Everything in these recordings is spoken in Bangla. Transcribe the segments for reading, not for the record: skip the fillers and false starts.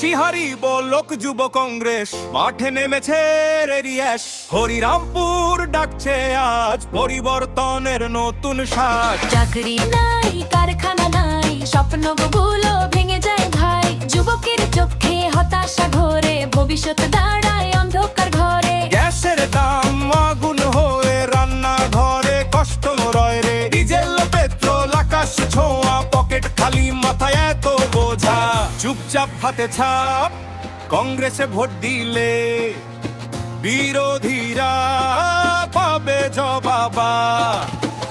মসিহারি লোক যুব কংগ্রেস মাঠে নেমেছে রেরিয়াস। হরিরামপুর ডাকছে আজ পরিবর্তনের নতুন সাজ। চাকরি নাই, কারখানা নাই, স্বপ্নগুলো ভেঙে যায় ভাই। যুবকের চোখে হতাশা ঘরে, ভবিষ্যৎ দাঁড়ায় অন্ধকার ঘরে। গ্যাসের দাম আগুন হয়ে রান্না ঘরে কষ্ট রয় রে। ডিজেল পেট্রোল আকাশ ছোঁয়া, পকেট খালি মাথায় এত বোঝা। চুপচাপ হাতে ছাপ কংগ্রেসে ভোট দিলে বিরোধীরা পাবে জবাবা।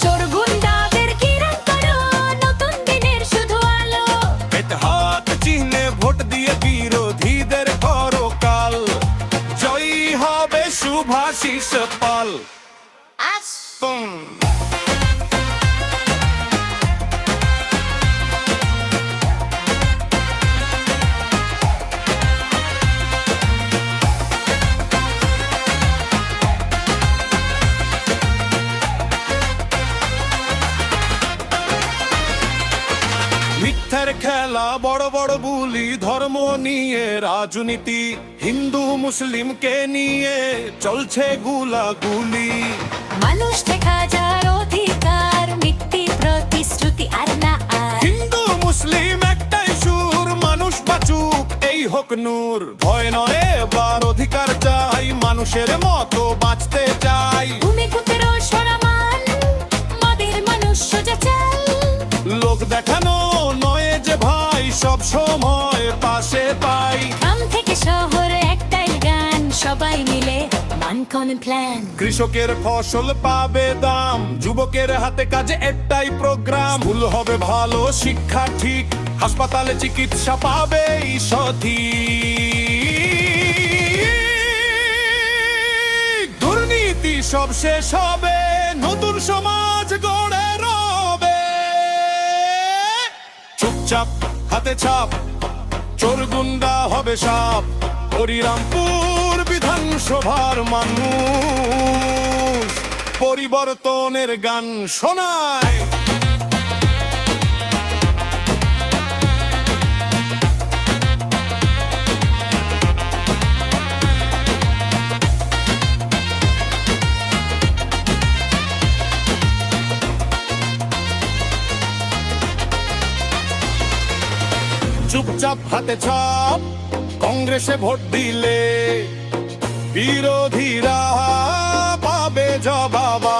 চোর গুন্ডাদের ঘিরে করো, নতুন দিনের শুধু আলো। পেট হাত চিহ্নে ভোট দিয়ে বিরোধীদের করো কাল। জয়ী হবে শুভাশিস পাল। মিথ্যার খেলা, বড় বড় বুলি, ধর্ম নিয়ে রাজনীতি। হিন্দু মুসলিমকে নিয়ে চলছে গুলাগুলি। মানুষ দেখা যার অধিকার, মিথ্যে প্রতিশ্রুতি আর না আর। হিন্দু মুসলিম একটাই সুর, মানুষ বাঁচুক এই হোক নূর। ভয় নয় এবার অধিকার চাই, মানুষের মতো বাঁচতে চাই। ভূমিপুত্র সরামান, মদের মানুষ সোজা চাল। লোক দেখানো নয় যে ভাই, সব সময় পাশে পাই। গ্রাম থেকে শহর একটাই গান, সবাই মিলে মান প্ল্যান। কৃষকের ফসল পাবে দাম, যুবকের হাতে কাজে একটাই প্রোগ্রাম। ভুল হবে ভালো, শিক্ষা ঠিক, হাসপাতালে চিকিৎসা পাবে সঠিক। দুর্নীতি সব শেষ হবে, নতুন সমাজ গড়ে রবে। চুপচাপ হাতে ছাপ, চোর গুন্ডা হবে সাপ। হরিরামপুর বিধানসভার মানুষ পরিবর্তনের গান শোনায়। চুপচাপ হাতে ছাপ কংগ্রেসে ভোট দিলে বিরোধীরা পাবে জবাবা।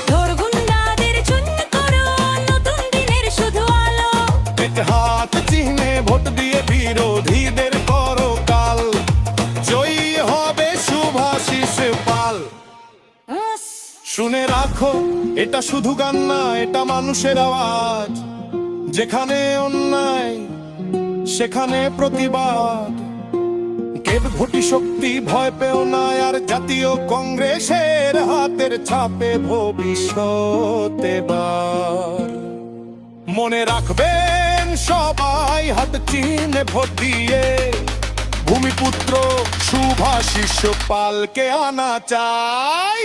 চোর গুন্ডাদের চূর্ণ করো, নতুন দিনের শুধু আলো। পেট হাত চিহ্নে ভোট দিয়ে বিরোধীদের করো কাল। জয়ী হবে শুভাশিস পাল। শুনে রাখো, এটা শুধু গান না, এটা মানুষের আওয়াজ। যেখানে অন্যায় সেখানে প্রতিবাদ। কেব ভোটি শক্তি, ভয় পেও না আর। জাতীয় কংগ্রেসের হাতের ছাপে ভবিষ্যৎ এবার। মনে রাখবেন সবাই, হাত চিহ্নে ভোট দিয়ে ভূমিপুত্র শুভাশিস পালকে আনা চাই।